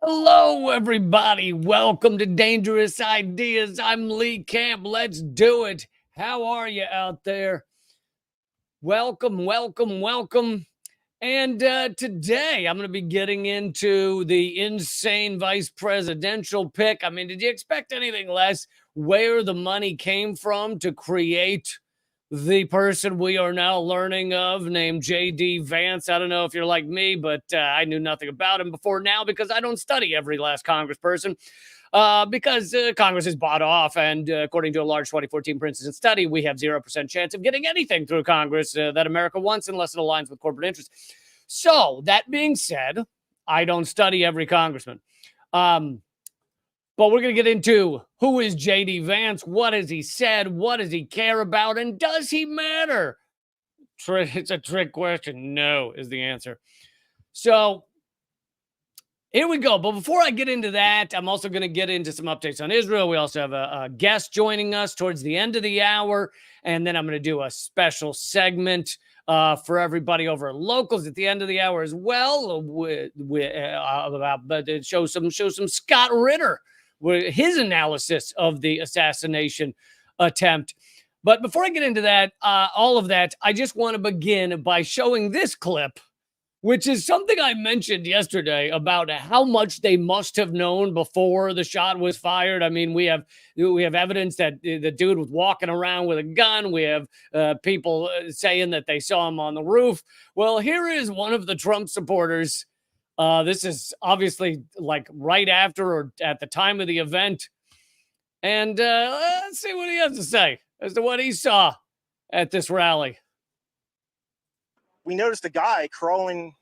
Hello, everybody. Welcome to Dangerous Ideas. I'm Lee Camp. Let's do it. How are you out there? Welcome, welcome, welcome. And today I'm going to be getting into the insane vice presidential pick. I mean, did you expect anything less? Where the money came from to create the person we are now learning of named JD Vance. I don't know if you're like me, but I knew nothing about him before now because I don't study every last congressperson. Because Congress is bought off, and according to a large 2014 Princeton study, we have 0% chance of getting anything through Congress that America wants unless it aligns with corporate interests. So, that being said, I don't study every congressman. But we're going to get into who is JD Vance, what has he said, what does he care about, and does he matter? It's a trick question. No is the answer. So here we go. But before I get into that, I'm also going to get into some updates on Israel. We also have a guest joining us towards the end of the hour. And then I'm going to do a special segment for everybody over at Locals at the end of the hour as well. But show some Scott Ritter, his analysis of the assassination attempt. But before I get into that, all of that, I just want to begin by showing this clip, which is something I mentioned yesterday about how much they must have known before the shot was fired. I mean, we have evidence that the dude was walking around with a gun. We have people saying that they saw him on the roof. Well, here is one of the Trump supporters. This is obviously like right after or at the time of the event. And let's see what he has to say as to what he saw at this rally. We noticed a guy crawling,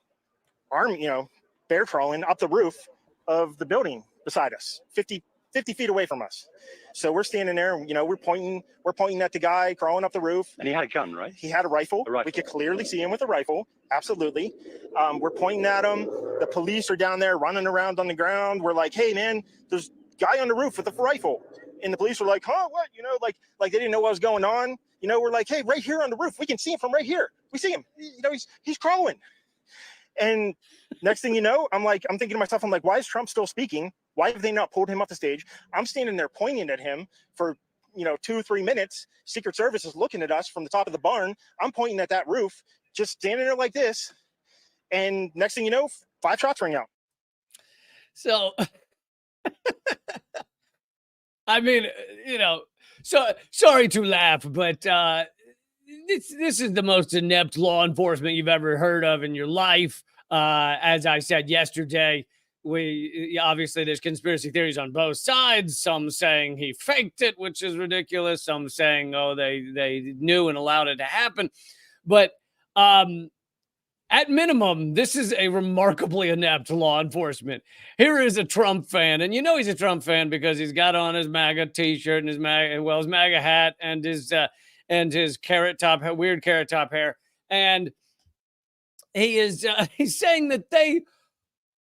bear crawling up the roof of the building beside us, 50 feet away from us. So we're standing there, we're pointing at the guy crawling up the roof. And he had a gun, right? He had a rifle. We could clearly see him with a rifle. Absolutely. We're pointing at him. The police are down there running around on the ground. We're like, hey, man, there's a guy on the roof with a rifle. And the police were like, huh, what? Like they didn't know what was going on. We're like, hey, right here on the roof. We can see him from right here. We see him. He's crawling. And next thing you know, I'm thinking to myself, I'm like, why is Trump still speaking? Why have they not pulled him off the stage? I'm standing there pointing at him for 2-3 minutes. Secret Service is looking at us from the top of the barn. I'm pointing at that roof, just standing there like this. And next thing you know, 5 shots ring out. So, I mean, so sorry to laugh, but this is the most inept law enforcement you've ever heard of in your life. As I said yesterday, obviously there's conspiracy theories on both sides. Some saying he faked it, which is ridiculous. Some saying, oh, they knew and allowed it to happen. But at minimum, this is a remarkably inept law enforcement. Here is a Trump fan, and he's a Trump fan because he's got on his MAGA T-shirt and his MAGA hat and his weird carrot top hair, and he is he's saying that they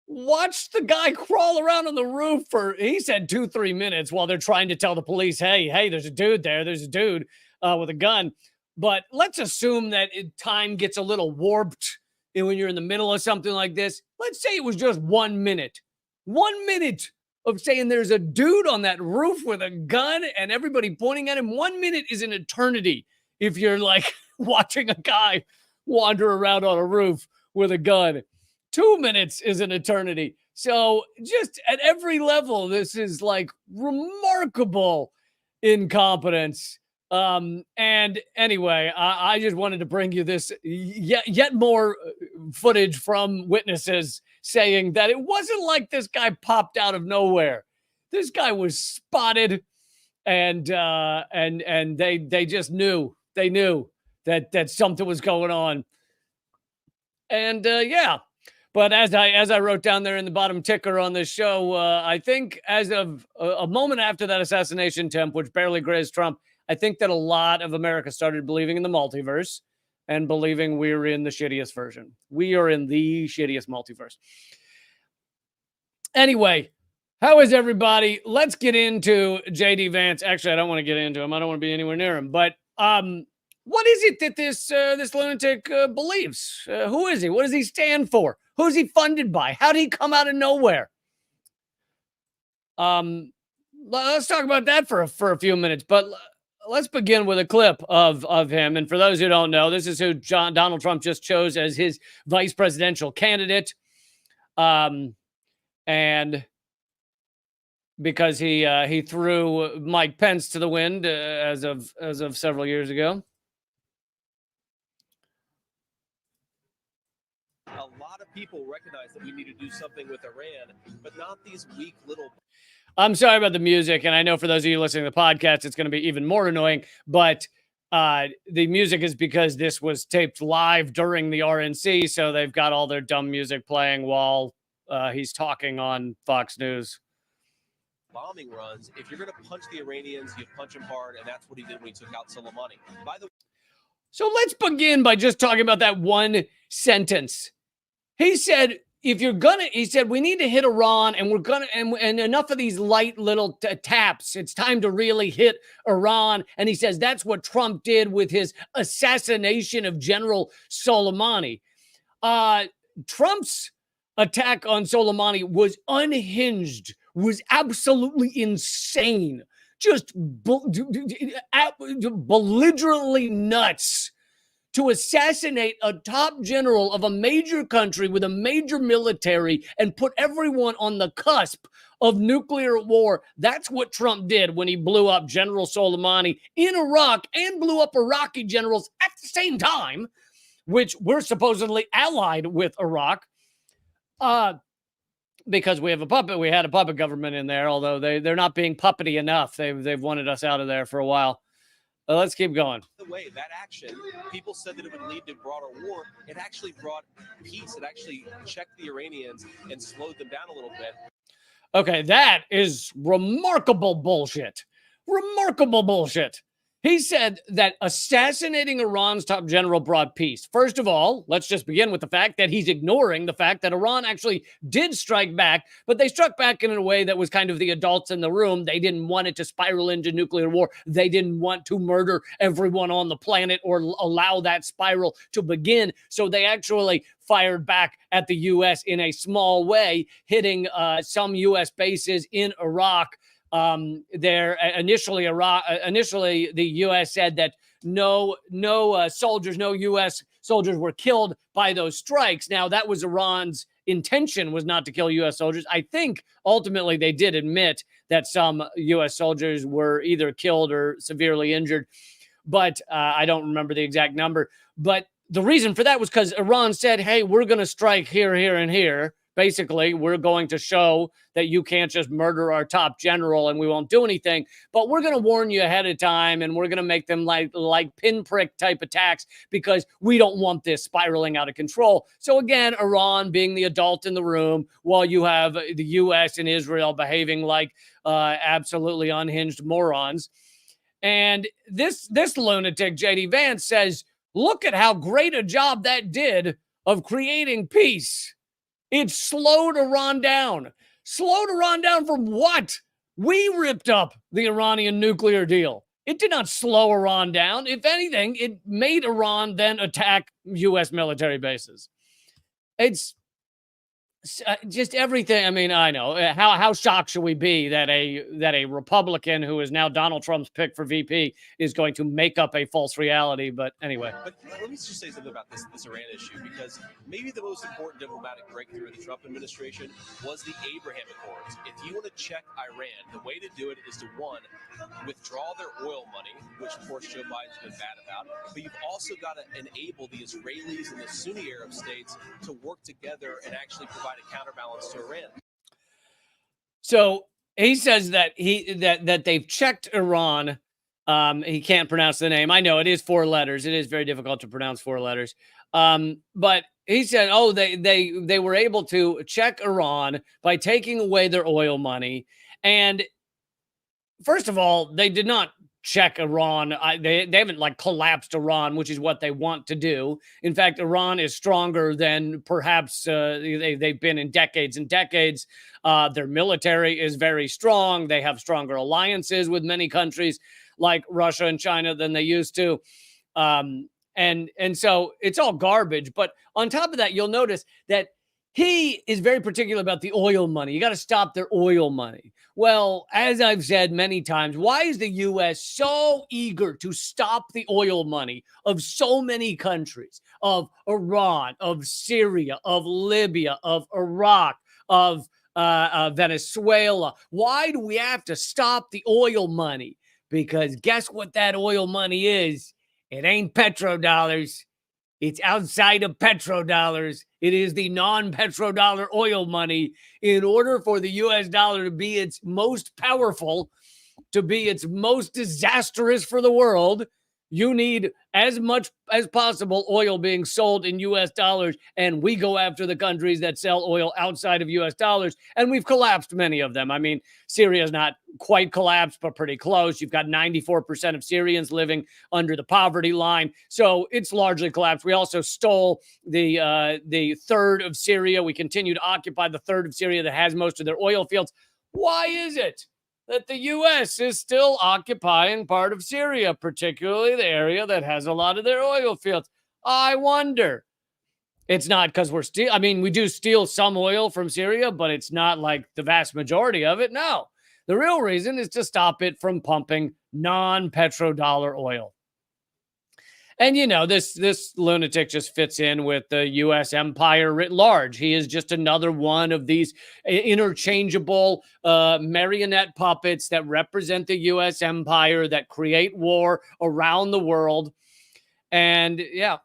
watched the guy crawl around on the roof for, he said, 2-3 minutes while they're trying to tell the police, hey, there's a dude there. There's a dude with a gun. But let's assume that time gets a little warped when you're in the middle of something like this. Let's say it was just 1 minute. 1 minute of saying there's a dude on that roof with a gun and everybody pointing at him. 1 minute is an eternity if you're like watching a guy wander around on a roof with a gun. 2 minutes is an eternity. So just at every level, this is like remarkable incompetence. And anyway, I just wanted to bring you this yet more footage from witnesses saying that it wasn't like this guy popped out of nowhere. This guy was spotted, and they just knew. They knew that something was going on. And yeah. But as I wrote down there in the bottom ticker on this show, I think as of a moment after that assassination attempt, which barely grazed Trump, I think that a lot of America started believing in the multiverse and believing we're in the shittiest version. We are in the shittiest multiverse. Anyway, how is everybody? Let's get into JD Vance. Actually, I don't want to get into him. I don't want to be anywhere near him. But what is it that this lunatic believes? Who is he? What does he stand for? Who's he funded by? How did he come out of nowhere? Let's talk about that for a few minutes. But let's begin with a clip of him. And for those who don't know, this is who Donald Trump just chose as his vice presidential candidate. And because he threw Mike Pence to the wind as of several years ago. A lot of people recognize that we need to do something with Iran, but not these weak little. I'm sorry about the music, and I know for those of you listening to the podcast, it's going to be even more annoying, but the music is because this was taped live during the RNC, so they've got all their dumb music playing while he's talking on Fox News. Bombing runs. If you're going to punch the Iranians, you punch them hard, and that's what he did when he took out Soleimani. By the way, so let's begin by just talking about that one sentence. He said, he said, we need to hit Iran, and we're gonna, and enough of these light little taps. It's time to really hit Iran. And he says that's what Trump did with his assassination of General Soleimani. Trump's attack on Soleimani was unhinged, was absolutely insane, just belligerently nuts to assassinate a top general of a major country with a major military and put everyone on the cusp of nuclear war. That's what Trump did when he blew up General Soleimani in Iraq and blew up Iraqi generals at the same time, which we're supposedly allied with Iraq. Because we had a puppet government in there, although they're not being puppety enough. They've wanted us out of there for a while. Let's keep going. By the way, that action, people said that it would lead to broader war. It actually brought peace. It actually checked the Iranians and slowed them down a little bit. Okay, that is remarkable bullshit. Remarkable bullshit. He said that assassinating Iran's top general brought peace. First of all, let's just begin with the fact that he's ignoring the fact that Iran actually did strike back, but they struck back in a way that was kind of the adults in the room. They didn't want it to spiral into nuclear war. They didn't want to murder everyone on the planet or allow that spiral to begin. So they actually fired back at the U.S. in a small way, hitting some U.S. bases in Iraq. Initially the U.S. said that no U.S. soldiers were killed by those strikes. Now, that was Iran's intention, was not to kill U.S. soldiers. I think ultimately they did admit that some U.S. soldiers were either killed or severely injured, but I don't remember the exact number. But the reason for that was because Iran said, hey, we're going to strike here, here, and here. Basically, we're going to show that you can't just murder our top general and we won't do anything, but we're going to warn you ahead of time, and we're going to make them like pinprick type attacks because we don't want this spiraling out of control. So again, Iran being the adult in the room, while you have the U.S. and Israel behaving like absolutely unhinged morons. And this lunatic, JD Vance, says, look at how great a job that did of creating peace. It slowed Iran down. Slowed Iran down from what? We ripped up the Iranian nuclear deal. It did not slow Iran down. If anything, it made Iran then attack U.S. military bases. It's just everything. I mean, I know. How shocked should we be that a Republican who is now Donald Trump's pick for VP is going to make up a false reality? But anyway. But let me just say something about this Iran issue, because maybe the most important diplomatic breakthrough of the Trump administration was the Abraham Accords. If you want to check Iran, the way to do it is to, one, withdraw their oil money, which of course Joe Biden's been bad about, but you've also got to enable the Israelis and the Sunni Arab states to work together and actually provide a counterbalance to Iran. So he says that that they've checked Iran. He can't pronounce the name. I know it is 4 letters. It is very difficult to pronounce 4 letters. But he said, oh, they were able to check Iran by taking away their oil money. And first of all, they did not check Iran. They haven't like collapsed Iran, which is what they want to do. In fact, Iran is stronger than perhaps they've been in decades and decades. Their military is very strong. They have stronger alliances with many countries like Russia and China than they used to. And so it's all garbage. But on top of that, you'll notice that he is very particular about the oil money. You got to stop their oil money. Well, as I've said many times, why is the U.S. so eager to stop the oil money of so many countries, of Iran, of Syria, of Libya, of Iraq, of Venezuela? Why do we have to stop the oil money? Because guess what that oil money is? It ain't petrodollars. It's outside of petrodollars. It is the non-petrodollar oil money. In order for the US dollar to be its most powerful, to be its most disastrous for the world, you need as much as possible oil being sold in US dollars, and we go after the countries that sell oil outside of US dollars, and we've collapsed many of them. I mean, Syria's not quite collapsed, but pretty close. You've got 94% of Syrians living under the poverty line, so it's largely collapsed. We also stole the third of Syria. We continue to occupy the third of Syria that has most of their oil fields. Why is it that the U.S. is still occupying part of Syria, particularly the area that has a lot of their oil fields? I wonder. It's not because we're stealing. I mean, we do steal some oil from Syria, but it's not like the vast majority of it. No. The real reason is to stop it from pumping non-petrodollar oil. And, you know, this lunatic just fits in with the U.S. empire writ large. He is just another one of these interchangeable marionette puppets that represent the U.S. empire, that create war around the world. And, yeah.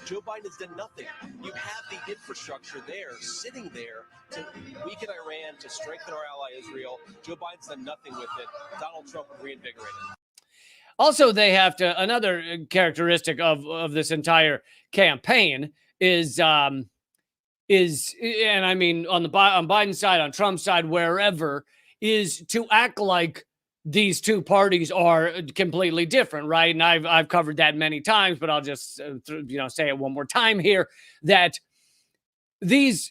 Joe Biden has done nothing. You have the infrastructure there, sitting there to weaken Iran, to strengthen our ally Israel. Joe Biden's done nothing with it. Donald Trump would reinvigorate it. Also, they have to, another characteristic of this entire campaign is, and I mean, on Biden's side, on Trump's side, wherever, is to act like these two parties are completely different, right? And I've covered that many times, but I'll just, say it one more time here, that these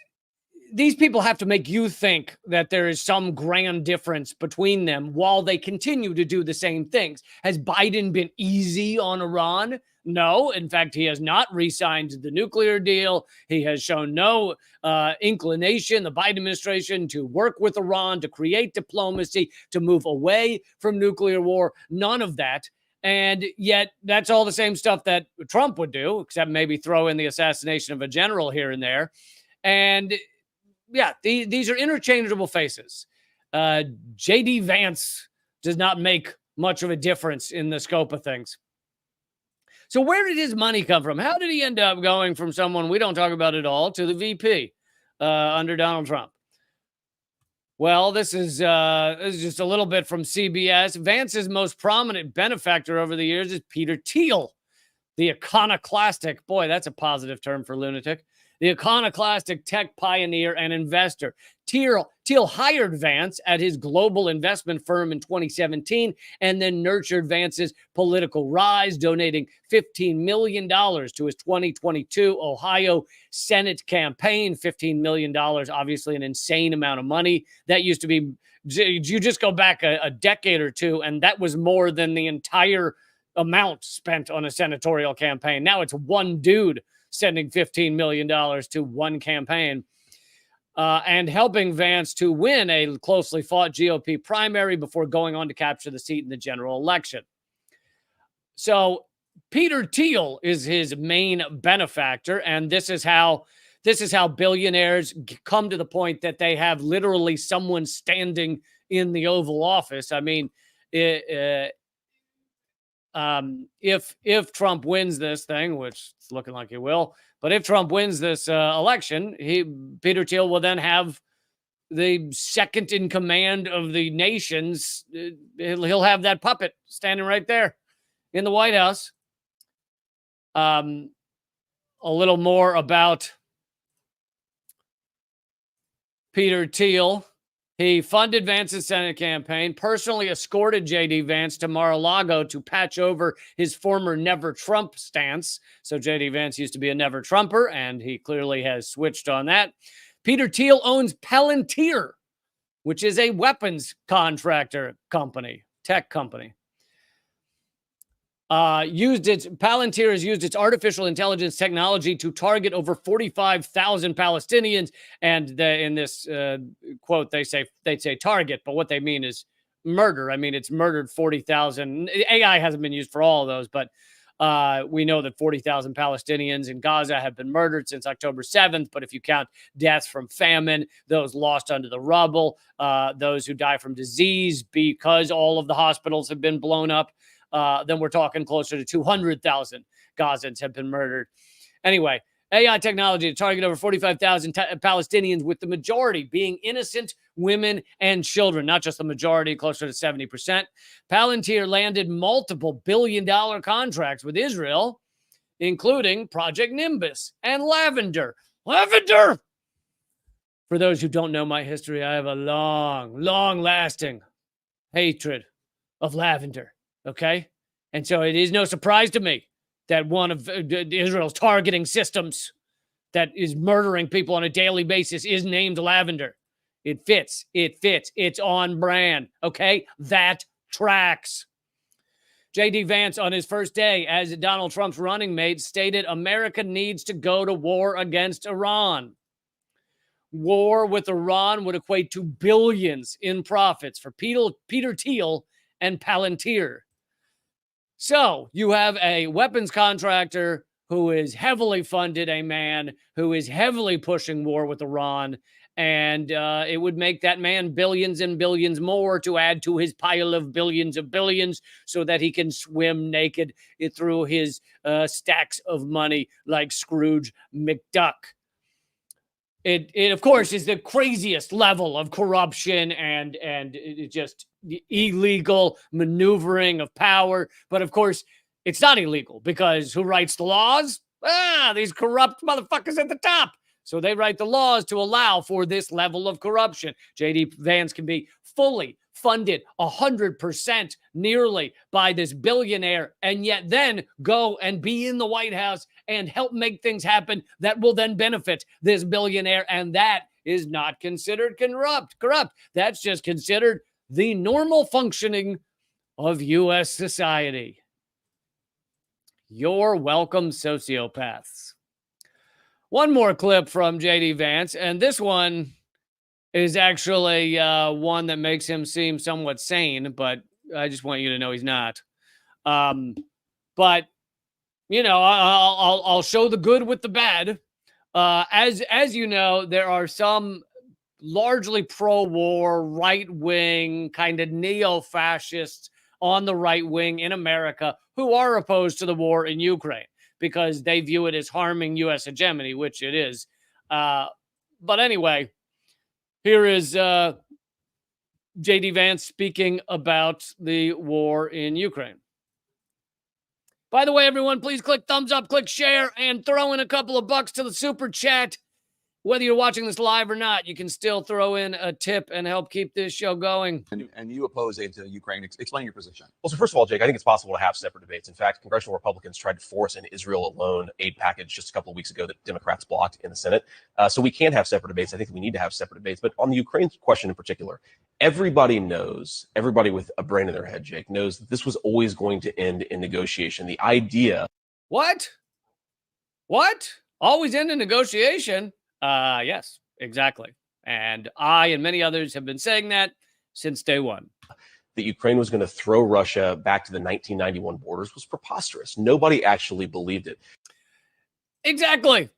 people have to make you think that there is some grand difference between them while they continue to do the same things. Has Biden been easy on Iran? No. In fact, he has not re-signed the nuclear deal. He has shown no inclination, the Biden administration, to work with Iran, to create diplomacy, to move away from nuclear war. None of that. And yet that's all the same stuff that Trump would do, except maybe throw in the assassination of a general here and there. And yeah, these are interchangeable faces. JD Vance does not make much of a difference in the scope of things. So where did his money come from? How did he end up going from someone we don't talk about at all to the VP under Donald Trump? Well, this is just a little bit from CBS. Vance's most prominent benefactor over the years is Peter Thiel, the iconoclastic. Boy, that's a positive term for lunatic. The iconoclastic tech pioneer and investor. Thiel hired Vance at his global investment firm in 2017 and then nurtured Vance's political rise, donating $15 million to his 2022 Ohio Senate campaign. $15 million, obviously an insane amount of money. That used to be, you just go back a decade or two, and that was more than the entire amount spent on a senatorial campaign. Now it's one dude sending $15 million to one campaign, and helping Vance to win a closely fought GOP primary before going on to capture the seat in the general election. So Peter Thiel is his main benefactor, and this is how billionaires come to the point that they have literally someone standing in the Oval Office. I mean, if Trump wins this thing, which it's looking like he will, but if Trump wins this election, Peter Thiel will then have the second in command of the nations. He'll have that puppet standing right there in the White House. A little more about Peter Thiel. He funded Vance's Senate campaign, personally escorted JD Vance to Mar-a-Lago to patch over his former Never Trump stance. So JD Vance used to be a Never Trumper, and he clearly has switched on that. Peter Thiel owns Palantir, which is a weapons contractor company, tech company. Palantir has used its artificial intelligence technology to target over 45,000 Palestinians. And in this quote, they say target, but what they mean is murder. I mean, it's murdered 40,000. AI hasn't been used for all of those, but we know that 40,000 Palestinians in Gaza have been murdered since October 7th. But if you count deaths from famine, those lost under the rubble, those who die from disease because all of the hospitals have been blown up, then we're talking closer to 200,000 Gazans have been murdered. Anyway, AI technology to target over 45,000 Palestinians, with the majority being innocent women and children, not just the majority, closer to 70%. Palantir landed multiple billion-dollar contracts with Israel, including Project Nimbus and Lavender. Lavender! For those who don't know my history, I have a long-lasting hatred of lavender, okay? And so it is no surprise to me that one of Israel's targeting systems that is murdering people on a daily basis is named Lavender. It fits. It's on brand. Okay? That tracks. JD Vance, on his first day as Donald Trump's running mate, stated America needs to go to war against Iran. War with Iran would equate to billions in profits for Peter Thiel and Palantir. So you have a weapons contractor who is heavily funded, a man who is heavily pushing war with Iran, and it would make that man billions and billions more to add to his pile of billions so that he can swim naked through his stacks of money like Scrooge McDuck. It of course is the craziest level of corruption and just illegal maneuvering of power. But of course, it's not illegal because who writes the laws? These corrupt motherfuckers at the top. So they write the laws to allow for this level of corruption. JD Vance can be fully funded 100% nearly by this billionaire, and yet then go and be in the White House and help make things happen that will then benefit this billionaire. And that is not considered corrupt. That's just considered the normal functioning of U.S. society. You're welcome, sociopaths. One more clip from JD Vance, and this one is actually one that makes him seem somewhat sane, but I just want you to know he's not. But you know, I'll show the good with the bad. As you know, there are some largely pro-war, right-wing, kind of neo-fascists on the right wing in America who are opposed to the war in Ukraine because they view it as harming U.S. hegemony, which it is. But anyway, here is J.D. Vance speaking about the war in Ukraine. By the way, everyone, please click thumbs up, click share, and throw in a couple of bucks to the super chat. Whether you're watching this live or not, you can still throw in a tip and help keep this show going. And you oppose aid to Ukraine. Explain your position. Well, so first of all, Jake, I think it's possible to have separate debates. In fact, congressional Republicans tried to force an Israel alone aid package just a couple of weeks ago that Democrats blocked in the Senate. So we can have separate debates. I think we need to have separate debates. But on the Ukraine question in particular, everybody with a brain in their head, Jake, knows that this was always going to end in negotiation. The idea. What? Always end in negotiation? Yes, exactly. And I and many others have been saying that since day one. That Ukraine was going to throw Russia back to the 1991 borders was preposterous. Nobody actually believed it. Exactly.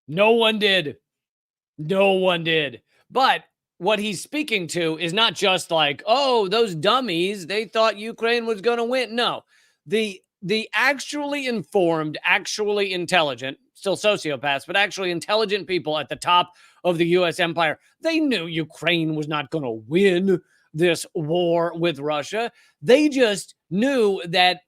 No one did. But what he's speaking to is not just like, oh, those dummies, they thought Ukraine was going to win. No, the actually informed, actually intelligent, still sociopaths, but actually intelligent people at the top of the U.S. empire, they knew Ukraine was not going to win this war with Russia. They just knew that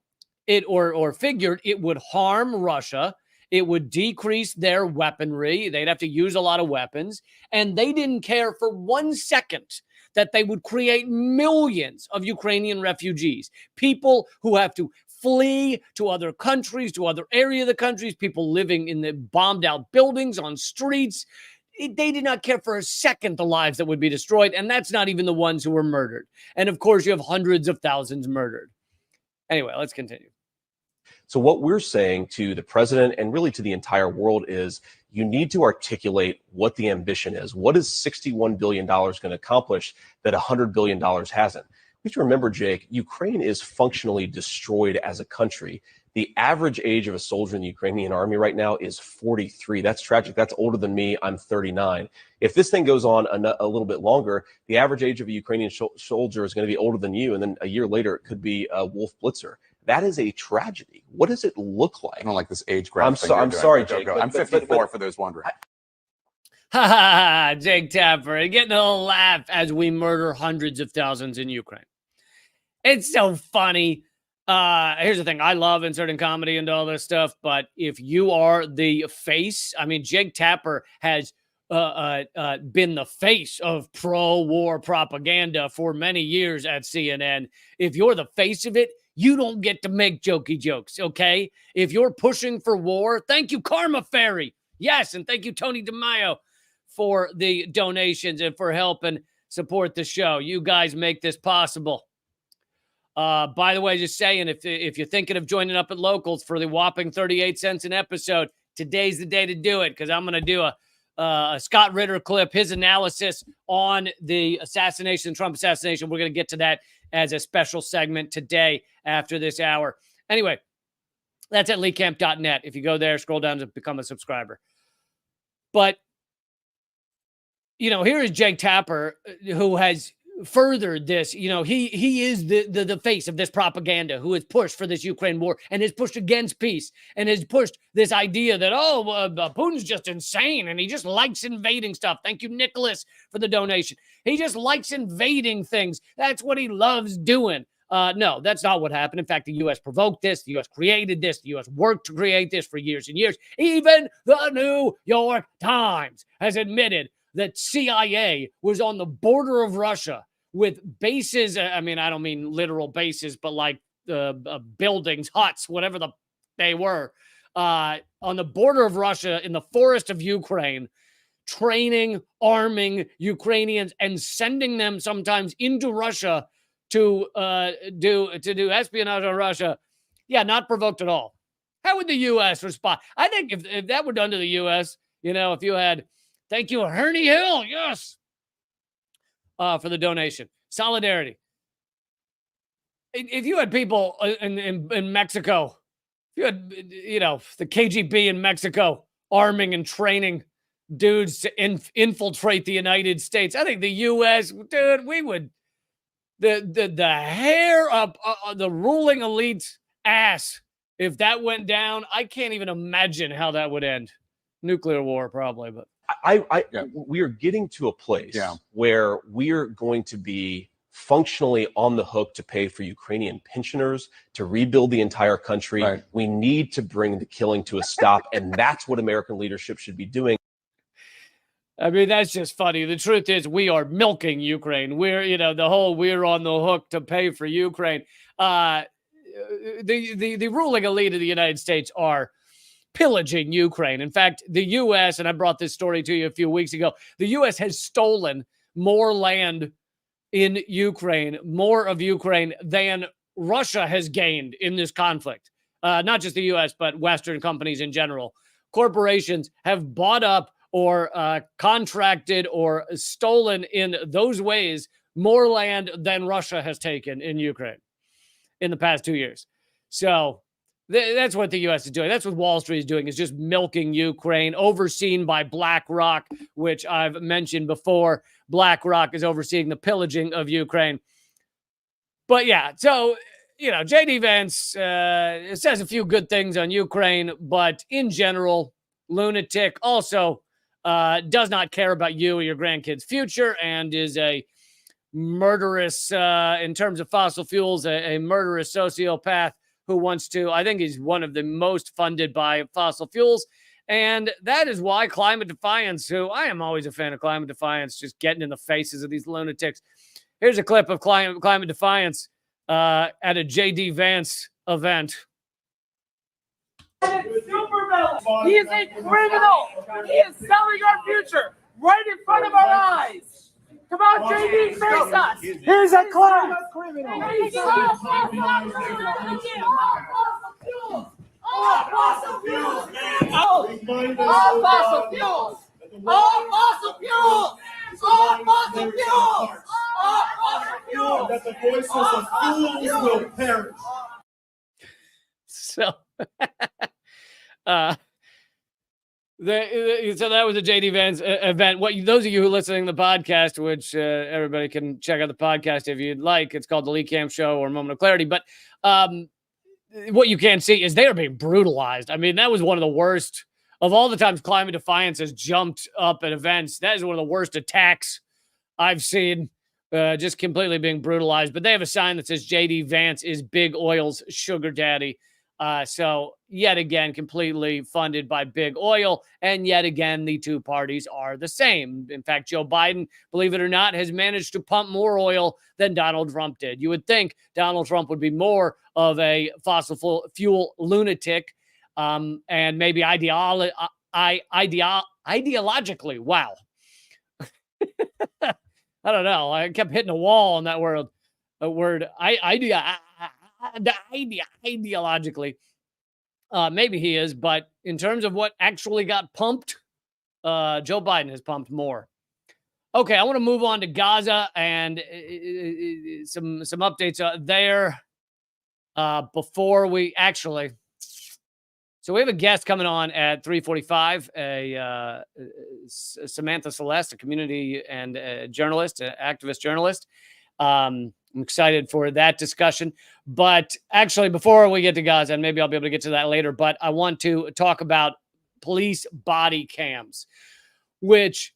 it or figured it would harm Russia. It would decrease their weaponry. They'd have to use a lot of weapons. And they didn't care for 1 second that they would create millions of Ukrainian refugees, people who have to flee to other countries, to other area of the countries, people living in the bombed out buildings on streets. They did not care for a second the lives that would be destroyed. And that's not even the ones who were murdered. And of course, you have hundreds of thousands murdered. Anyway, let's continue. So what we're saying to the president and really to the entire world is you need to articulate what the ambition is. What is $61 billion going to accomplish that $100 billion hasn't? We have to remember, Jake, Ukraine is functionally destroyed as a country. The average age of a soldier in the Ukrainian army right now is 43. That's tragic. That's older than me. I'm 39. If this thing goes on a little bit longer, the average age of a Ukrainian soldier is going to be older than you. And then a year later, it could be a Wolf Blitzer. That is a tragedy. What does it look like? I don't like this age graph. I'm sorry, Jake. I'm 54 for those wondering. Ha ha! Jake Tapper getting a little laugh as we murder hundreds of thousands in Ukraine. It's so funny. Here's the thing. I love inserting comedy into all this stuff, but if you are the face, I mean, Jake Tapper has been the face of pro-war propaganda for many years at CNN. If you're the face of it, you don't get to make jokey jokes, okay? If you're pushing for war, thank you, Karma Fairy. Yes, and thank you, Tony DeMaio, for the donations and for helping support the show. You guys make this possible. By the way, just saying, if you're thinking of joining up at Locals for the whopping 38 cents an episode, today's the day to do it, because I'm going to do a Scott Ritter clip, his analysis on the Trump assassination. We're going to get to that as a special segment today after this hour. Anyway, that's at leecamp.net. If you go there, scroll down to become a subscriber. But, you know, here is Jake Tapper, who has furthered this. You know, he is the face of this propaganda, who has pushed for this Ukraine war and has pushed against peace and has pushed this idea that, Putin's just insane and he just likes invading stuff. Thank you, Nicholas, for the donation. He just likes invading things. That's what he loves doing. No, that's not what happened. In fact, the U.S. provoked this. The U.S. created this. The U.S. worked to create this for years and years. Even the New York Times has admitted that CIA was on the border of Russia with bases. I mean, I don't mean literal bases, but like buildings, huts, whatever they were, on the border of Russia in the forest of Ukraine, training, arming Ukrainians and sending them sometimes into Russia to do espionage on Russia. Yeah, not provoked at all. How would the U.S. respond? I think if that were done to the U.S., you know, if you had, thank you, Herney Hill, yes, for the donation. Solidarity. If you had people in Mexico, if you had, you know, the KGB in Mexico arming and training dudes to infiltrate the United States, I think the U.S., dude, we would, the hair up the ruling elite's ass, if that went down, I can't even imagine how that would end. Nuclear war, probably, but. We are getting to a place where we are going to be functionally on the hook to pay for Ukrainian pensioners, to rebuild the entire country. Right. We need to bring the killing to a stop, and that's what American leadership should be doing. I mean, that's just funny. The truth is we are milking Ukraine. We're, you know, we're on the hook to pay for Ukraine. The ruling elite of the United States are pillaging Ukraine. In fact, the U.S., and I brought this story to you a few weeks ago, the U.S. has stolen more land in Ukraine, more of Ukraine than Russia has gained in this conflict. Not just the U.S., but Western companies in general. Corporations have bought up or contracted or stolen in those ways more land than Russia has taken in Ukraine in the past 2 years. So that's what the U.S. is doing. That's what Wall Street is doing, is just milking Ukraine, overseen by BlackRock, which I've mentioned before. BlackRock is overseeing the pillaging of Ukraine. But yeah, so, you know, JD Vance says a few good things on Ukraine, but in general, lunatic. Also, does not care about you or your grandkids' future, and is a murderous, in terms of fossil fuels, a murderous sociopath who wants to, I think he's one of the most funded by fossil fuels. And that is why Climate Defiance, who I am always a fan of Climate Defiance, just getting in the faces of these lunatics. Here's a clip of Climate Defiance at a JD Vance event. He is a criminal. He is selling our future right in front of our eyes. Come on, JD, face us. Here's a class. All fossil fuels! All fossil fuels! All fossil fuels! All fossil fuels! All fossil fuels! That the voices of fools will perish. So, so that was a JD Vance event. Those of you who are listening to the podcast, which everybody can check out the podcast if you'd like. It's called the Lee Camp Show or Moment of Clarity. But what you can't see is they are being brutalized. I mean, that was one of the worst of all the times Climate Defiance has jumped up at events. That is one of the worst attacks I've seen. Just completely being brutalized. But they have a sign that says JD Vance is Big Oil's sugar daddy. So yet again, completely funded by Big Oil. And yet again, the two parties are the same. In fact, Joe Biden, believe it or not, has managed to pump more oil than Donald Trump did. You would think Donald Trump would be more of a fossil fuel lunatic and maybe ideologically. Wow. I don't know. I kept hitting a wall on that word. Ideologically. Maybe he is, but in terms of what actually got pumped, Joe Biden has pumped more. Okay, I want to move on to Gaza and some updates there before we actually. So we have a guest coming on at 3:45, Samantha Celeste, a community and journalist, an activist journalist. I'm excited for that discussion. But actually, before we get to Gaza, and maybe I'll be able to get to that later, but I want to talk about police body cams, which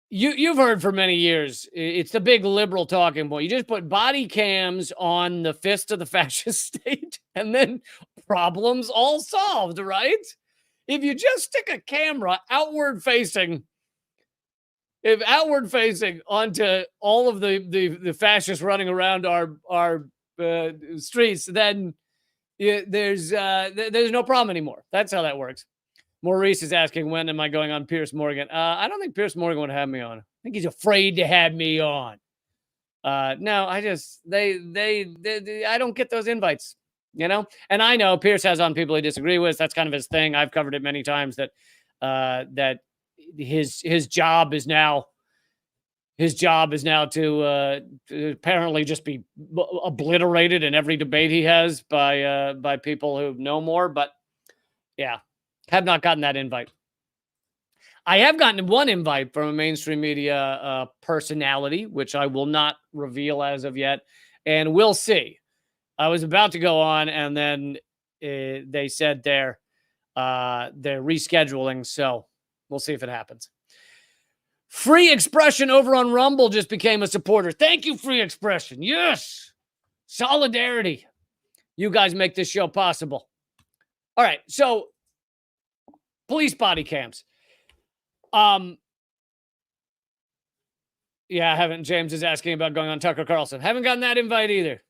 you've heard for many years. It's the big liberal talking point. You just put body cams on the fist of the fascist state, and then problems all solved, right? If you just stick a camera outward facing onto all of the fascists running around our streets, then there's no problem anymore. That's how that works. Maurice is asking, when am I going on Piers Morgan? I don't think Piers Morgan would have me on. I think he's afraid to have me on. No, I just I don't get those invites, you know. And I know Piers has on people he disagree with. That's kind of his thing. I've covered it many times that that his job is now to apparently just be obliterated in every debate he has by people who know more. But yeah, have not gotten that invite. I have gotten one invite from a mainstream media personality, which I will not reveal as of yet, and we'll see. I was about to go on, and then they said they're rescheduling, so we'll see if it happens. Free Expression over on Rumble just became a supporter. Thank you, Free Expression. Yes. Solidarity. You guys make this show possible. All right. So, police body cams. Yeah, I haven't. James is asking about going on Tucker Carlson. Haven't gotten that invite either.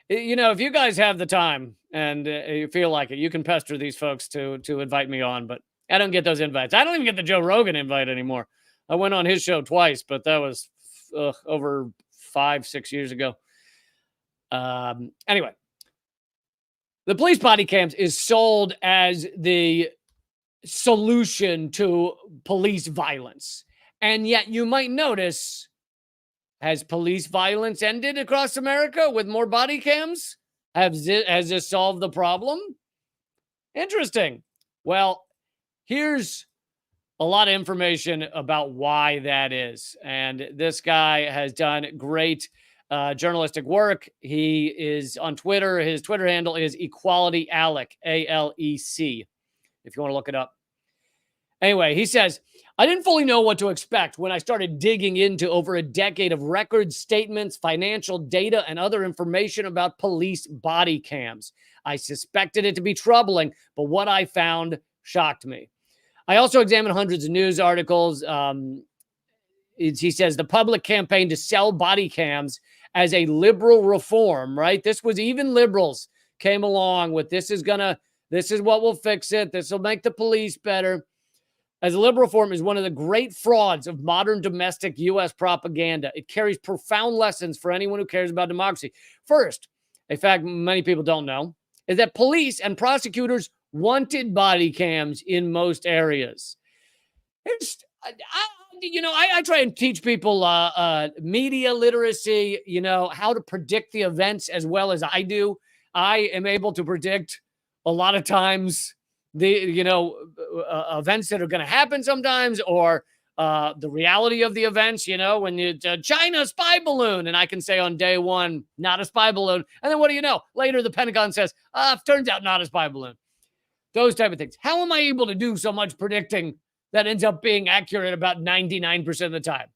You know, if you guys have the time and you feel like it, you can pester these folks to invite me on, but I don't get those invites. I don't even get the Joe Rogan invite anymore. I went on his show twice, but that was over 5-6 years ago. Anyway, the police body cams is sold as the solution to police violence. And yet you might notice, has police violence ended across America with more body cams? Has this solved the problem? Interesting. Well, here's a lot of information about why that is. And this guy has done great journalistic work. He is on Twitter. His Twitter handle is Equality Alec, ALEC, if you want to look it up. Anyway, he says, I didn't fully know what to expect when I started digging into over a decade of record statements, financial data, and other information about police body cams. I suspected it to be troubling, but what I found shocked me. I also examined hundreds of news articles. He says the public campaign to sell body cams as a liberal reform, right? This was even liberals came along with this is what will fix it. This will make the police better. As a liberal reform is one of the great frauds of modern domestic U.S. propaganda. It carries profound lessons for anyone who cares about democracy. First, a fact many people don't know, is that police and prosecutors wanted body cams in most areas. I try and teach people media literacy, how to predict the events as well as I do. I am able to predict a lot of times the, events that are going to happen sometimes, or the reality of the events, when it's China spy balloon, and I can say on day one, not a spy balloon. And then what do you know? Later, the Pentagon says, turns out not a spy balloon. Those type of things. How am I able to do so much predicting that ends up being accurate about 99% of the time?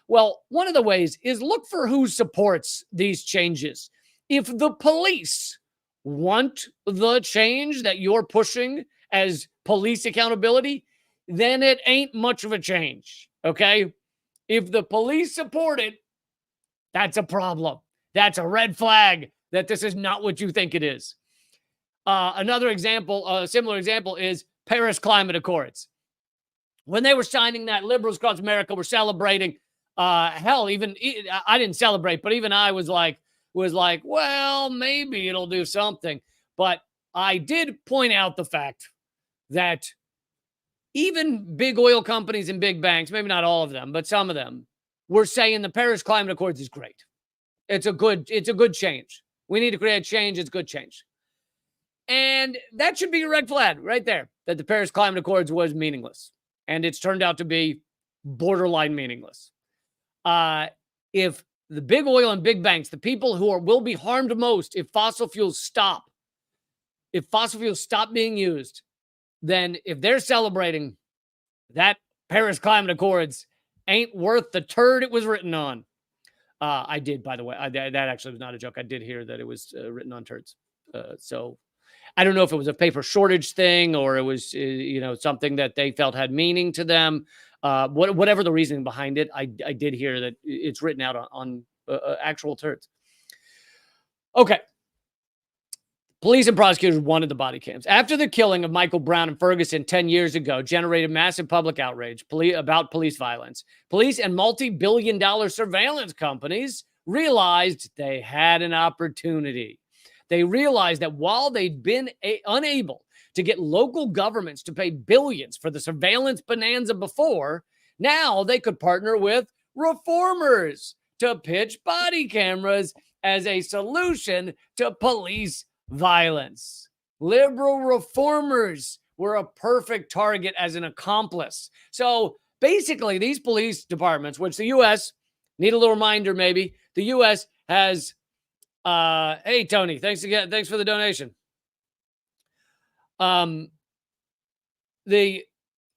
Well, one of the ways is look for who supports these changes. If the police want the change that you're pushing as police accountability, then it ain't much of a change, okay? If the police support it, that's a problem. That's a red flag that this is not what you think it is. Another example, a similar example, is Paris Climate Accords. When they were signing that, liberals across America were celebrating. Even I didn't celebrate, but even I was like, well, maybe it'll do something. But I did point out the fact that even big oil companies and big banks, maybe not all of them, but some of them, were saying the Paris Climate Accords is great. It's a good change. We need to create change. It's good change. And that should be a red flag right there, that the Paris Climate Accords was meaningless. And it's turned out to be borderline meaningless. If the big oil and big banks, the people who will be harmed most if fossil fuels stop being used, then if they're celebrating, that Paris Climate Accords ain't worth the turd it was written on. I did, by the way. That actually was not a joke. I did hear that it was written on turds. So I don't know if it was a paper shortage thing or it was, something that they felt had meaning to them. Whatever the reasoning behind it, I did hear that it's written out on actual turds. Okay. Police and prosecutors wanted the body cams. After the killing of Michael Brown in Ferguson 10 years ago generated massive public outrage about police violence, police and multi-billion-dollar surveillance companies realized they had an opportunity. They realized that while they'd been unable to get local governments to pay billions for the surveillance bonanza before, now they could partner with reformers to pitch body cameras as a solution to police violence. Liberal reformers were a perfect target as an accomplice. So basically, these police departments, which the U.S., need a little reminder maybe, the U.S. has, hey, Tony, thanks again. Thanks for the donation.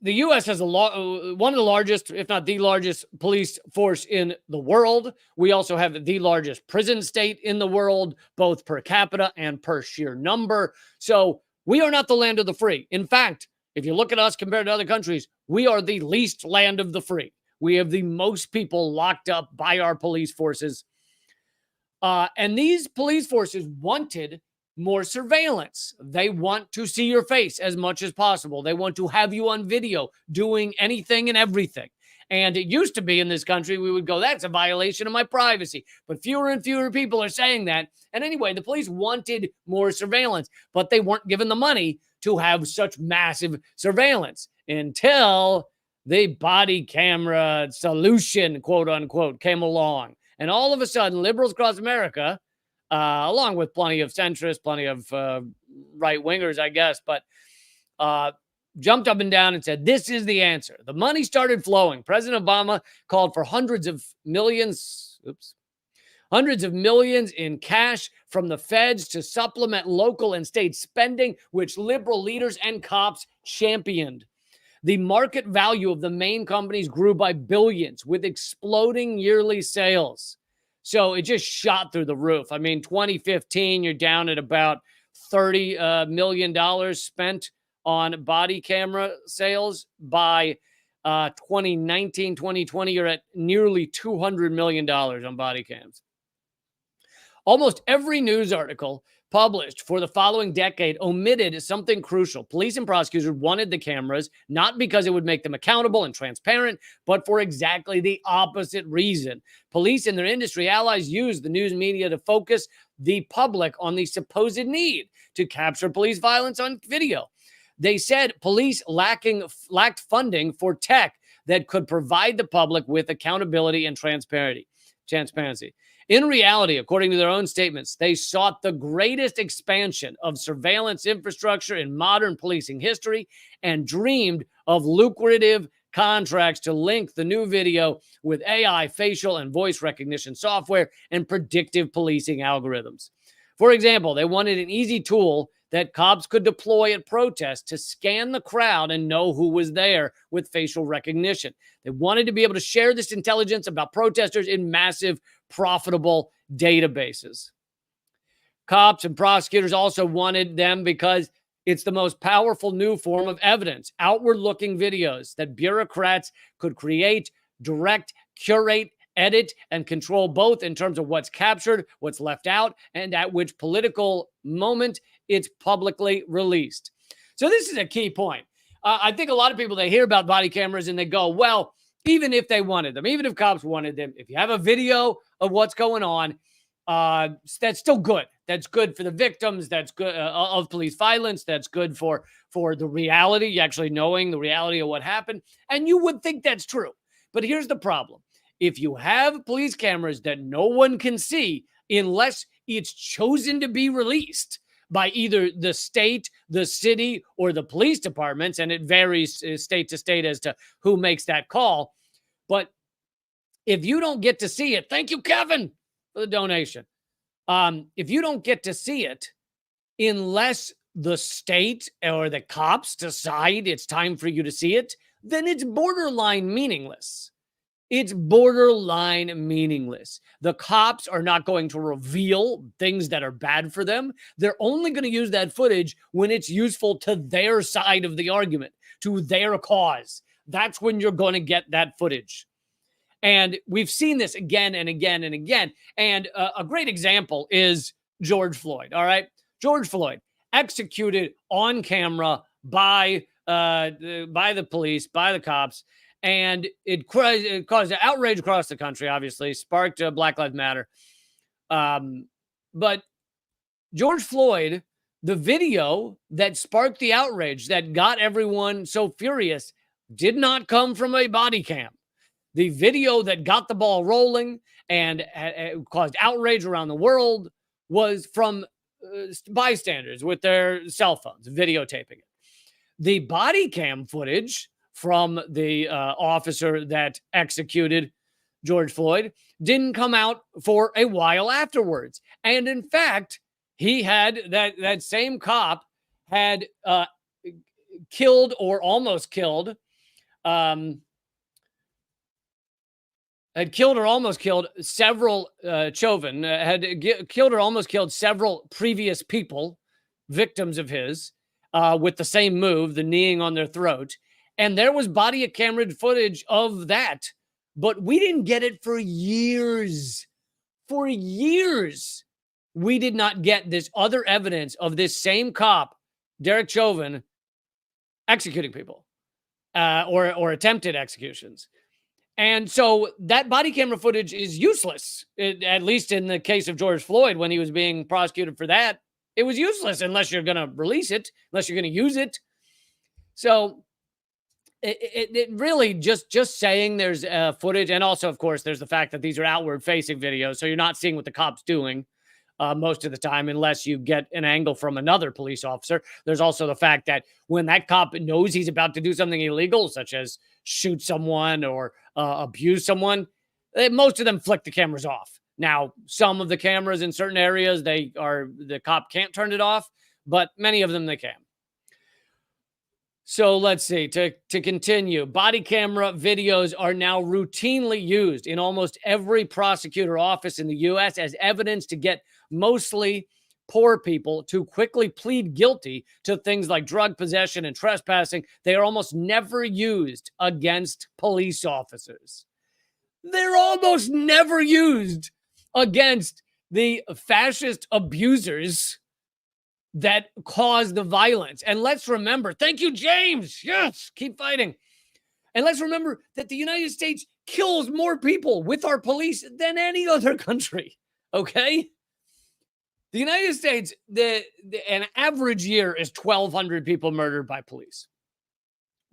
The U.S. has one of the largest, if not the largest, police force in the world. We also have the largest prison state in the world, both per capita and per sheer number. So we are not the land of the free. In fact, if you look at us compared to other countries, we are the least land of the free. We have the most people locked up by our police forces. And these police forces wanted more surveillance. They want to see your face as much as possible. They want to have you on video doing anything and everything. And it used to be in this country, we would go, that's a violation of my privacy. But fewer and fewer people are saying that. And anyway, the police wanted more surveillance, but they weren't given the money to have such massive surveillance until the body camera solution, quote unquote, came along. And all of a sudden, liberals across America, along with plenty of centrists, plenty of right-wingers, I guess, but jumped up and down and said, this is the answer. The money started flowing. President Obama called for hundreds of millions in cash from the feds to supplement local and state spending, which liberal leaders and cops championed. The market value of the main companies grew by billions with exploding yearly sales. So it just shot through the roof. I mean, 2015, you're down at about $30 million spent on body camera sales. By 2019, 2020, you're at nearly $200 million on body cams. Almost every news article published for the following decade omitted something crucial. Police and prosecutors wanted the cameras, not because it would make them accountable and transparent, but for exactly the opposite reason. Police and their industry allies used the news media to focus the public on the supposed need to capture police violence on video. They said police lacked funding for tech that could provide the public with accountability and transparency. In reality, according to their own statements, they sought the greatest expansion of surveillance infrastructure in modern policing history and dreamed of lucrative contracts to link the new video with AI, facial, and voice recognition software and predictive policing algorithms. For example, they wanted an easy tool that cops could deploy at protests to scan the crowd and know who was there with facial recognition. They wanted to be able to share this intelligence about protesters in massive, profitable databases. Cops and prosecutors also wanted them because it's the most powerful new form of evidence, outward-looking videos that bureaucrats could create, direct, curate, edit, and control both in terms of what's captured, what's left out, and at which political moment it's publicly released. So this is a key point. I think a lot of people, they hear about body cameras and they go, well, even if they wanted them, even if cops wanted them, if you have a video of what's going on, that's still good. That's good for the victims. That's good of police violence. That's good for the reality, actually knowing the reality of what happened. And you would think that's true. But here's the problem. If you have police cameras that no one can see unless it's chosen to be released by either the state, the city, or the police departments, and it varies state to state as to who makes that call. But if you don't get to see it, thank you, Kevin, for the donation. If you don't get to see it unless the state or the cops decide it's time for you to see it, then it's borderline meaningless. It's borderline meaningless. The cops are not going to reveal things that are bad for them. They're only going to use that footage when it's useful to their side of the argument, to their cause. That's when you're going to get that footage. And we've seen this again and again and again. And a great example is George Floyd. All right. George Floyd executed on camera by the police, by the cops. And it caused outrage across the country, obviously, sparked Black Lives Matter. But George Floyd, the video that sparked the outrage, that got everyone so furious, did not come from a body cam. The video that got the ball rolling and caused outrage around the world was from bystanders with their cell phones, videotaping it. The body cam footage from the officer that executed George Floyd didn't come out for a while afterwards. And in fact, he had that same cop had killed or almost killed several Chauvin, killed or almost killed several previous people, victims of his, with the same move, the kneeing on their throat. And there was body camera footage of that, but we didn't get it for years. For years, we did not get this other evidence of this same cop, Derek Chauvin, executing people or attempted executions. And so that body camera footage is useless, at least in the case of George Floyd, when he was being prosecuted for that. It was useless unless you're going to release it, unless you're going to use it. So it really just saying there's footage. And also, of course, there's the fact that these are outward facing videos. So you're not seeing what the cop's doing most of the time, unless you get an angle from another police officer. There's also the fact that when that cop knows he's about to do something illegal, such as shoot someone or abuse someone, most of them flick the cameras off. Now, some of the cameras in certain areas, the cop can't turn it off, but many of them they can. So let's see, to continue, body camera videos are now routinely used in almost every prosecutor office in the U.S. as evidence to get mostly poor people to quickly plead guilty to things like drug possession and trespassing. They are almost never used against police officers. They're almost never used against the fascist abusers that cause the violence. And let's remember, thank you, James. Yes, keep fighting. And let's remember that the United States kills more people with our police than any other country. Okay? The United States, an average year is 1,200 people murdered by police.